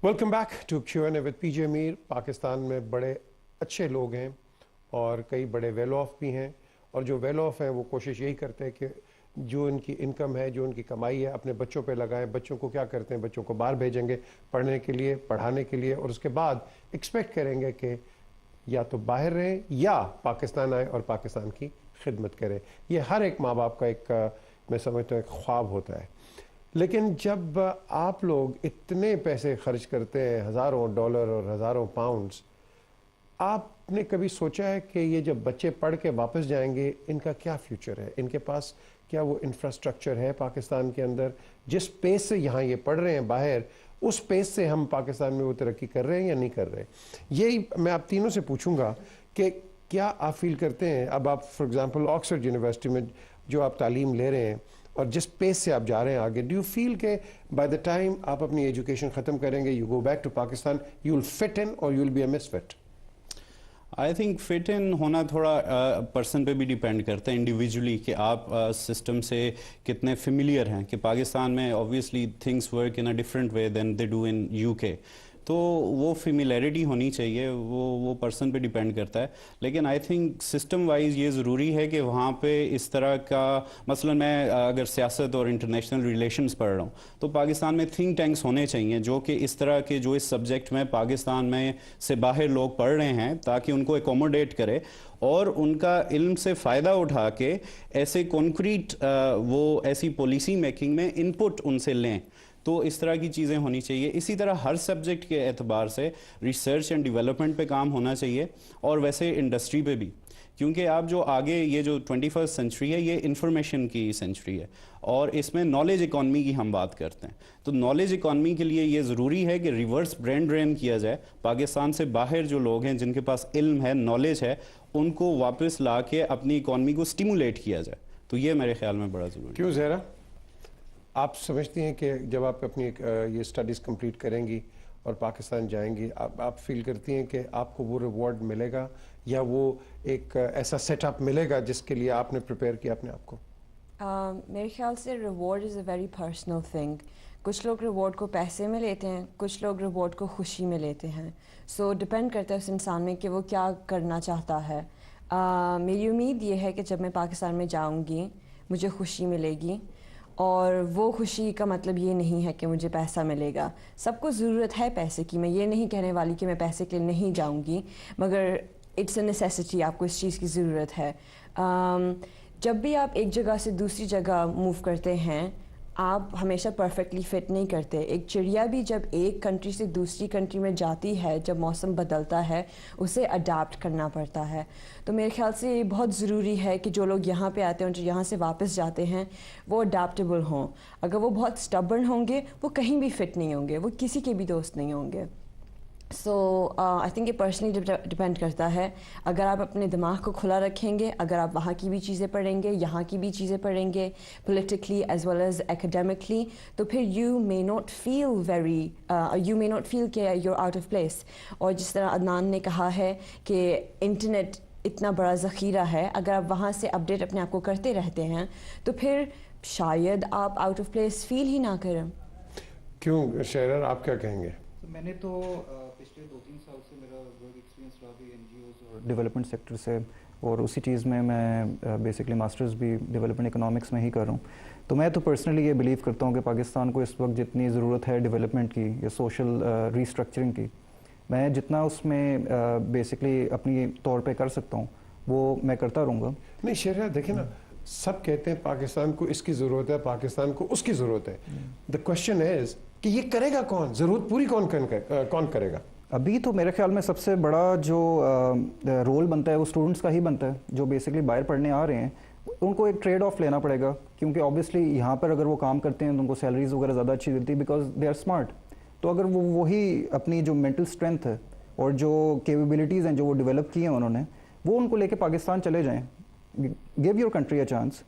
Welcome back to Q&A with PJ Mir. Pakistan में बड़े अच्छे लोग हैं और कई बड़े वेल ऑफ भी हैं, और जो वेल ऑफ हैं वो कोशिश यही करते हैं कि जो इनकी इनकम है, जो उनकी कमाई है, अपने बच्चों पे लगाएं। बच्चों को क्या करते हैं, बच्चों को बाहर भेजेंगे पढ़ने के लिए, पढ़ाने के लिए, और उसके बाद एक्सपेक्ट करेंगे कि या तो बाहर रहें या पाकिस्तान आए और पाकिस्तान की खिदमत करें। ये हर एक माँ बाप का एक मैं समझता हूँ एक ख्वाब होता है। लेकिन जब आप लोग इतने पैसे खर्च करते हैं, हज़ारों डॉलर और हज़ारों पाउंड्स, आपने कभी सोचा है कि ये जब बच्चे पढ़ के वापस जाएंगे इनका क्या फ्यूचर है? इनके पास क्या वो इंफ्रास्ट्रक्चर है पाकिस्तान के अंदर? जिस पेस से यहाँ ये पढ़ रहे हैं बाहर, उस पेस से हम पाकिस्तान में वो तरक्की कर रहे हैं या नहीं कर रहे? यही मैं आप तीनों से पूछूंगा कि क्या आप फील करते हैं, अब आप फॉर एग्ज़ाम्पल ऑक्सफोर्ड यूनिवर्सिटी में जो आप तालीम ले रहे हैं और जिस पेस से आप जा रहे हैं आगे, डू यू फील के बाय द टाइम आप अपनी एजुकेशन ख़त्म करेंगे, you go back to Pakistan, you will fit in और you will be a misfit? I think fit in होना थोड़ा पर्सन पे भी डिपेंड करता है इंडिविजुअली, कि आप सिस्टम से कितने फेमिलियर हैं। कि पाकिस्तान में obviously things work in a different way than they do in UK, तो वो फेमिलैरिटी होनी चाहिए, वो पर्सन पे डिपेंड करता है। लेकिन आई थिंक सिस्टम वाइज ये ज़रूरी है कि वहाँ पे इस तरह का, मसलन मैं अगर सियासत और इंटरनेशनल रिलेशंस पढ़ रहा हूँ तो पाकिस्तान में थिंक टैंक्स होने चाहिए जो कि इस तरह के, जो इस सब्जेक्ट में पाकिस्तान में से बाहर लोग पढ़ रहे हैं, ताकि उनको एकोमोडेट करे और उनका इल्म से फ़ायदा उठा के ऐसे कॉन्क्रीट वो ऐसी पॉलिसी मेकिंग में इनपुट उनसे लें। तो इस तरह की चीज़ें होनी चाहिए। इसी तरह हर सब्जेक्ट के एतबार से रिसर्च एंड डेवलपमेंट पे काम होना चाहिए, और वैसे इंडस्ट्री पे भी, क्योंकि आप जो आगे ये जो 21st सेंचुरी है ये इंफॉर्मेशन की सेंचुरी है, और इसमें नॉलेज इकॉनमी की हम बात करते हैं। तो नॉलेज इकॉनमी के लिए ये ज़रूरी है कि रिवर्स ब्रेन ड्रेन किया जाए। पाकिस्तान से बाहर जो लोग हैं जिनके पास इल्म है, नॉलेज है, उनको वापस ला के अपनी इकॉनमी को स्टिमुलेट किया जाए। तो ये मेरे ख्याल में बड़ा ज़रूरी है। क्यों ज़हरा, आप समझती हैं कि जब आप अपनी ये स्टडीज़ कंप्लीट करेंगी और पाकिस्तान जाएंगी, आप फील करती हैं कि आपको वो रिवॉर्ड मिलेगा या वो एक ऐसा सेटअप मिलेगा जिसके लिए आपने प्रिपेयर किया अपने आप को? मेरे ख्याल से reward is a very personal thing. कुछ लोग रिवॉर्ड को पैसे में लेते हैं, कुछ लोग रिवॉर्ड को खुशी में लेते हैं। सो डिपेंड करता है उस इंसान में कि वो क्या करना चाहता है। मेरी उम्मीद ये है कि जब मैं पाकिस्तान में जाऊंगी मुझे खुशी मिलेगी, और वो खुशी का मतलब ये नहीं है कि मुझे पैसा मिलेगा। सबको ज़रूरत है पैसे की, मैं ये नहीं कहने वाली कि मैं पैसे के लिए नहीं जाऊंगी, मगर इट्स अ नेसेसिटी, आपको इस चीज़ की ज़रूरत है। जब भी आप एक जगह से दूसरी जगह मूव करते हैं, आप हमेशा परफेक्टली फ़िट नहीं करते। एक चिड़िया भी जब एक कंट्री से दूसरी कंट्री में जाती है, जब मौसम बदलता है, उसे अडाप्ट करना पड़ता है। तो मेरे ख्याल से ये बहुत ज़रूरी है कि जो लोग यहाँ पे आते हैं और जो यहाँ से वापस जाते हैं वो अडाप्टेबल हों। अगर वो बहुत स्टबर्न होंगे, वो कहीं भी फ़िट नहीं होंगे, वो किसी के भी दोस्त नहीं होंगे। सो आई थिंक ये पर्सनली डिपेंड करता है। अगर आप अपने दिमाग को खुला रखेंगे, अगर आप वहाँ की भी चीज़ें पढ़ेंगे, यहाँ की भी चीज़ें पढ़ेंगे, politically as well as academically, तो फिर यू मे नॉट फील कि you're आउट ऑफ प्लेस। और जिस तरह अदनान ने कहा है कि इंटरनेट इतना बड़ा ज़ख़ीरा है, अगर आप वहाँ से अपडेट अपने आप को करते रहते हैं तो फिर शायद आप आउट ऑफ प्लेस फील ही ना करें। क्यों शेरर, आप क्या कहेंगे? मैंने तो पिछले 2-3 साल से मेरा वर्क एक्सपीरियंस रहा भी NGOs और डेवलपमेंट सेक्टर से, और उसी चीज़ में मैं बेसिकली मास्टर्स भी डेवलपमेंट इकोनॉमिक्स में ही कर रहा हूँ। तो मैं तो पर्सनली ये बिलीव करता हूँ कि पाकिस्तान को इस वक्त जितनी ज़रूरत है डेवलपमेंट की या सोशल रीस्ट्रक्चरिंग की, मैं जितना उसमें बेसिकली अपनी तौर पे कर सकता हूँ वो मैं करता रहूँगा। नहीं शेरर, देखें ना, सब कहते हैं पाकिस्तान को इसकी ज़रूरत है, पाकिस्तान को उसकी ज़रूरत है। द क्वेश्चन इज़ कि ये करेगा कौन? ज़रूरत पूरी कौन करेगा? अभी तो मेरे ख्याल में सबसे बड़ा जो रोल बनता है वो स्टूडेंट्स का ही बनता है, जो बेसिकली बाहर पढ़ने आ रहे हैं। उनको एक ट्रेड ऑफ लेना पड़ेगा, क्योंकि ऑब्वियसली यहाँ पर अगर वो काम करते हैं तो उनको सैलरीज वगैरह ज़्यादा अच्छी देती है, बिकॉज दे आर स्मार्ट। तो अगर वो वही अपनी जो मेंटल स्ट्रेंथ है और जो कैपेबिलिटीज़ हैं जो वो डेवलप की हैं उन्होंने, वो उनको लेके पाकिस्तान चले जाएँ। Give your country a chance,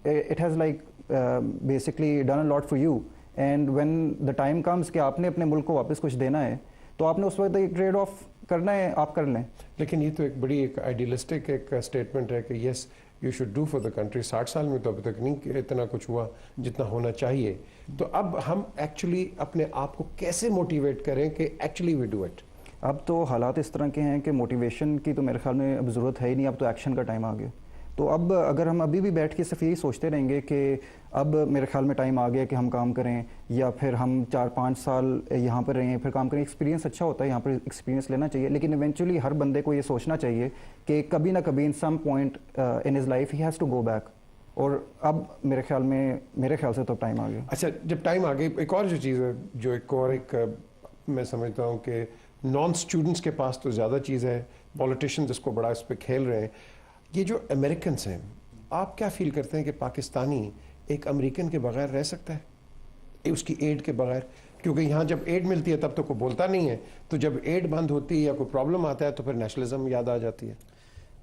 it has like basically done a lot for you, and when the time comes कि आपने अपने मुल्क को वापस कुछ देना है तो आपने उस वक्त एक ट्रेड ऑफ करना है, आप कर लें। लेकिन ये तो एक बड़ी एक आइडियलिस्टिक एक स्टेटमेंट है कि yes you should do for the country. 60 साल में तो अभी तक नहीं इतना कुछ हुआ जितना होना चाहिए. तो अब हम एक्चुअली अपने आप को कैसे मोटिवेट करें कि एक्चुअली वी डू इट? अब तो हालात इस तरह के हैं कि मोटिवेशन की तो मेरे ख्याल में अब ज़रूरत है ही नहीं, अब तो एक्शन का टाइम आ गया. तो अब अगर हम अभी भी बैठ के सिर्फ यही सोचते रहेंगे कि अब मेरे ख्याल में टाइम आ गया कि हम काम करें, या फिर हम 4-5 साल यहाँ पर रहें फिर काम करें, एक्सपीरियंस अच्छा होता है यहाँ पर, एक्सपीरियंस लेना चाहिए. लेकिन इवेंचुअली हर बंदे को ये सोचना चाहिए कि कभी ना कभी in some point in his life he has to go back. और अब मेरे ख्याल से तो टाइम आ गया. अच्छा, जब टाइम आ गया, एक और जो चीज़ है जो एक मैं समझता हूँ कि नॉन स्टूडेंट्स के पास तो ज़्यादा चीज़ है, पॉलिटिशियंस इसको बड़ा इस पर खेल रहे हैं. ये जो अमेरिकन्स हैं, आप क्या फील करते हैं कि पाकिस्तानी एक अमेरिकन के बगैर रह सकता है, उसकी एड के बगैर? क्योंकि यहाँ जब एड मिलती है तब तो कोई बोलता नहीं है, तो जब एड बंद होती है या कोई प्रॉब्लम आता है तो फिर नेशनलिज्म याद आ जाती है.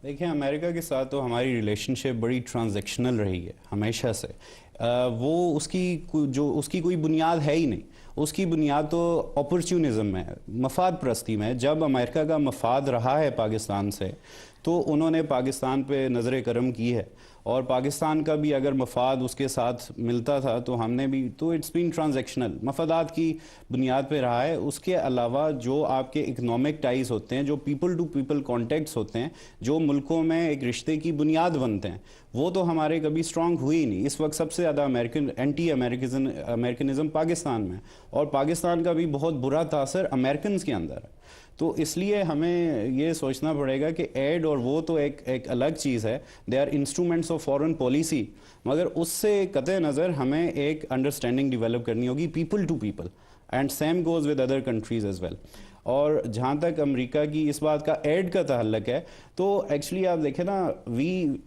देखिए, अमेरिका के साथ तो हमारी रिलेशनशिप बड़ी ट्रांजैक्शनल रही है हमेशा से. वो उसकी कोई बुनियाद है ही नहीं. उसकी बुनियाद तो अपॉर्चुनिज्म में है, मफाद परस्ती में. जब अमेरिका का मफाद रहा है पाकिस्तान से तो उन्होंने पाकिस्तान पे नज़र करम की है, और पाकिस्तान का भी अगर मफाद उसके साथ मिलता था तो हमने भी, तो इट्स बीन ट्रांजैक्शनल, मफादात की बुनियाद पे रहा है. उसके अलावा जो आपके इकनॉमिक टाइज होते हैं, जो पीपल टू पीपल कॉन्टेक्ट्स होते हैं, जो मुल्कों में एक रिश्ते की बुनियाद बनते हैं, वो तो हमारे कभी स्ट्रॉन्ग हुई ही नहीं. इस वक्त सबसे ज़्यादा अमेरिकनिज़म पाकिस्तान में, और पाकिस्तान का भी बहुत बुरा तासर अमेरिकन के अंदर है. तो इसलिए हमें ये सोचना पड़ेगा कि एड और वो तो एक अलग चीज़ है, they are instruments of foreign policy, मगर उससे कतई नज़र हमें एक अंडरस्टैंडिंग डेवलप करनी होगी people to people, and same goes with other countries as well. और जहाँ तक अमेरिका की इस बात का एड का ताल्लुक है, तो एक्चुअली आप देखें ना,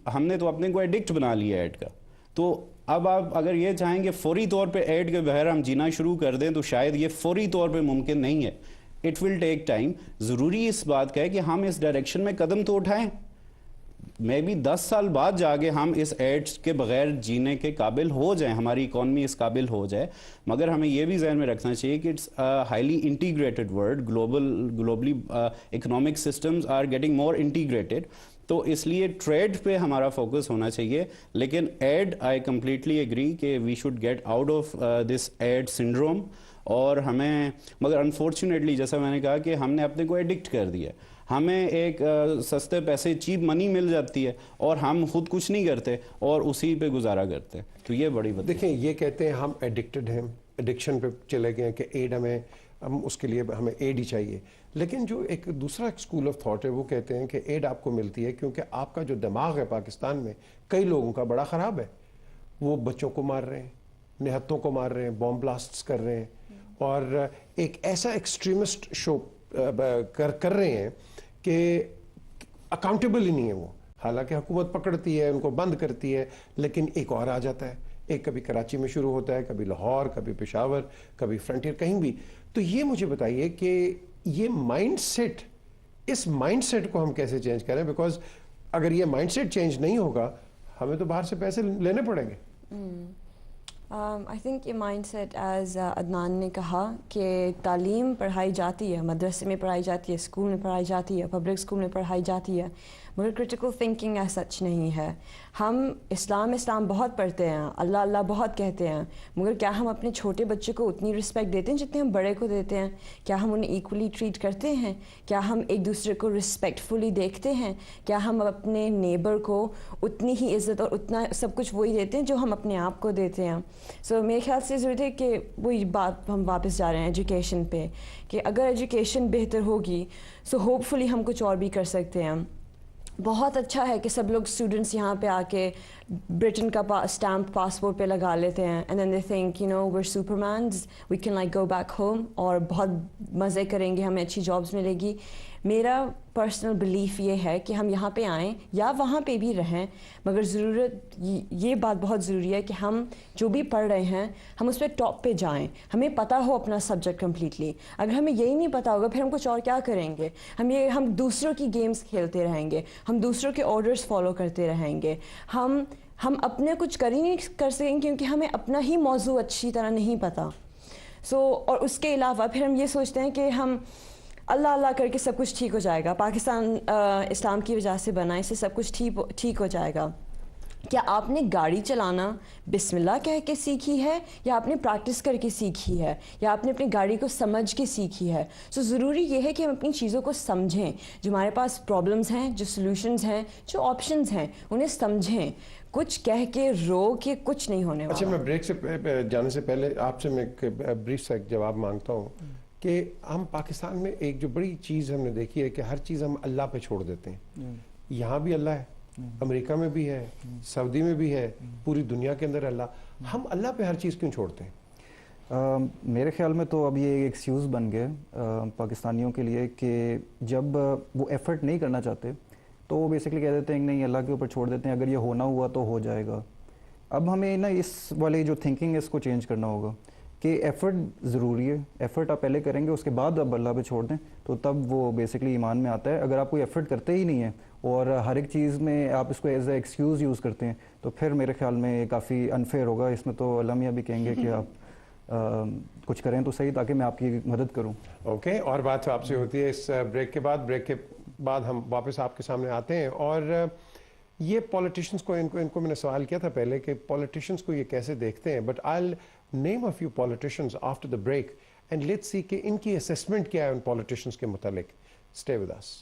हमने तो अपने को एडिक्ट बना लिया एड का. तो अब आप अगर ये चाहेंगे फौरी तौर पे एड के बगैर हम जीना शुरू कर दें, तो शायद ये फौरी तौर पे मुमकिन नहीं है. It will take time. ज़रूरी इस बात का है कि हम इस डायरेक्शन में कदम तो उठाएं. मे बी 10 साल बाद जाके हम इस एड्स के बगैर जीने के काबिल हो जाएं, हमारी इकॉनमी इस काबिल हो जाए. मगर हमें यह भी जहन में रखना चाहिए कि it's highly integrated world, globally economic systems are getting more integrated. तो इसलिए ट्रेड पे हमारा फोकस होना चाहिए. लेकिन एड, आई कम्प्लीटली एग्री कि we should get out of this aid syndrome. और हमें, मगर अनफॉर्चुनेटली जैसा मैंने कहा कि हमने अपने को एडिक्ट कर दिया. हमें एक सस्ते पैसे, चीप मनी मिल जाती है और हम खुद कुछ नहीं करते और उसी पे गुजारा करते हैं. तो ये बड़ी बात. देखें, ये कहते हैं हम एडिक्टेड हैं, एडिक्शन पे चले गए कि एड हम उसके लिए हमें एड ही चाहिए. लेकिन जो एक दूसरा स्कूल ऑफ थॉट है वो कहते हैं कि एड आपको मिलती है क्योंकि आपका जो दिमाग है पाकिस्तान में कई लोगों का बड़ा ख़राब है. वो बच्चों को मार रहे हैं, निहत्तों को मार रहे हैं, बॉम्ब ब्लास्ट्स कर रहे हैं, और एक ऐसा एक्सट्रीमिस्ट शो कर रहे हैं कि अकाउंटेबल ही नहीं है वो. हालांकि हुकूमत पकड़ती है, उनको बंद करती है, लेकिन एक और आ जाता है. एक कभी कराची में शुरू होता है, कभी लाहौर, कभी पेशावर, कभी फ्रंटियर, कहीं भी. तो ये मुझे बताइए कि ये माइंडसेट, इस माइंडसेट को हम कैसे चेंज करें? बिकॉज अगर ये माइंडसेट चेंज नहीं होगा, हमें तो बाहर से पैसे लेने पड़ेंगे. आई थिंक ये माइंडसेट, एज अदनान ने कहा कि तालीम पढ़ाई जाती है, मदरसे में पढ़ाई जाती है, स्कूल में पढ़ाई जाती है, पब्लिक स्कूल में पढ़ाई जाती है, मगर क्रिटिकल थिंकिंग एज सच नहीं है. हम इस्लाम बहुत पढ़ते हैं, अल्लाह अल्लाह बहुत कहते हैं, मगर क्या हम अपने छोटे बच्चे को उतनी रिस्पेक्ट देते हैं जितने हम बड़े को देते हैं? क्या हम उन्हें इक्वली ट्रीट करते हैं? क्या हम एक दूसरे को रिस्पेक्टफुली देखते हैं? क्या हम अपने नेबर को उतनी ही इज़्ज़त और उतना सब कुछ वही देते हैं जो हम अपने आप को देते हैं? सो मेरे ख्याल से ज़रूरत है कि वही बात हम वापस जा रहे हैं एजुकेशन पे, कि अगर एजुकेशन बेहतर होगी सो होपफुली हम कुछ और भी कर सकते हैं. बहुत अच्छा है कि सब लोग स्टूडेंट्स यहाँ पे आके ब्रिटेन का स्टैम्प पासपोर्ट पे लगा लेते हैं, and then they think, you know, we are supermans, we can like go back home और बहुत मज़े करेंगे, हमें अच्छी जॉब्स मिलेगी. मेरा पर्सनल बिलीफ ये है कि हम यहाँ पे आएँ या वहाँ पे भी रहें, मगर ज़रूरत ये बात बहुत ज़रूरी है कि हम जो भी पढ़ रहे हैं हम उस पर टॉप पे जाएं, हमें पता हो अपना सब्जेक्ट कम्प्लीटली. अगर हमें यही नहीं पता होगा फिर हम कुछ और क्या करेंगे? हम दूसरों की गेम्स खेलते रहेंगे, हम दूसरों के ऑर्डर्स फॉलो करते रहेंगे, हम अपने कुछ कर ही नहीं कर सकेंगे क्योंकि हमें अपना ही मौजू अच्छी तरह नहीं पता. और उसके अलावा फिर हम ये सोचते हैं कि हम अल्लाह अल्लाह करके सब कुछ ठीक हो जाएगा, पाकिस्तान इस्लाम की वजह से बना, इससे सब कुछ ठीक हो जाएगा. کیا آپ نے گاڑی چلانا بسم اللہ کہہ کے سیکھی ہے یا آپ نے پریکٹس کر کے سیکھی ہے یا آپ نے اپنی گاڑی کو سمجھ کے سیکھی ہے؟ سو ضروری یہ ہے کہ ہم اپنی چیزوں کو سمجھیں، جو ہمارے پاس پرابلمز ہیں، جو سلوشنز ہیں، جو آپشنز ہیں، انہیں سمجھیں. کچھ کہہ کے رو کے کچھ نہیں ہونے والا. اچھا، میں بریک سے جانے سے پہلے آپ سے میں ایک بریف سا جواب مانگتا ہوں کہ ہم پاکستان میں ایک جو بڑی چیز ہم نے دیکھی ہے کہ ہر چیز ہم اللہ پہ چھوڑ دیتے ہیں. یہاں بھی اللہ ہے، امریکہ میں بھی ہے، سعودی میں بھی ہے، پوری دنیا کے اندر اللہ. ہم اللہ پہ ہر چیز کیوں چھوڑتے ہیں؟ میرے خیال میں تو اب یہ ایک ایکسکیوز بن گیا پاکستانیوں کے لیے کہ جب وہ ایفرٹ نہیں کرنا چاہتے تو وہ بیسکلی کہہ دیتے ہیں کہ نہیں اللہ کے اوپر چھوڑ دیتے ہیں، اگر یہ ہونا ہوا تو ہو جائے گا. اب ہمیں نا اس والی جو تھنکنگ ہے اس کو چینج کرنا ہوگا کہ ایفرٹ ضروری ہے. ایفرٹ آپ پہلے کریں گے، اس کے بعد اب اللہ پہ چھوڑ دیں تو تب وہ بیسکلی ایمان میں آتا ہے. اگر آپ کوئی ایفرٹ کرتے ہی نہیں ہیں اور ہر ایک چیز میں آپ اس کو ایز اے ایکسکیوز یوز کرتے ہیں تو پھر میرے خیال میں کافی انفیئر ہوگا. اس میں تو علامہ بھی کہیں گے کہ آپ کچھ کریں تو صحیح تاکہ میں آپ کی مدد کروں. اوکے، اور بات آپ سے ہوتی ہے اس بریک کے بعد ہم واپس آپ کے سامنے آتے ہیں. اور یہ پولیٹیشنز کو ان کو میں نے سوال کیا تھا پہلے کہ پولیٹیشنز کو یہ کیسے دیکھتے ہیں، but I name a few politicians after the break and let's see کہ ان کی اسیسمنٹ کیا ہے ان پولیٹیشنز کے متعلق. Stay with us.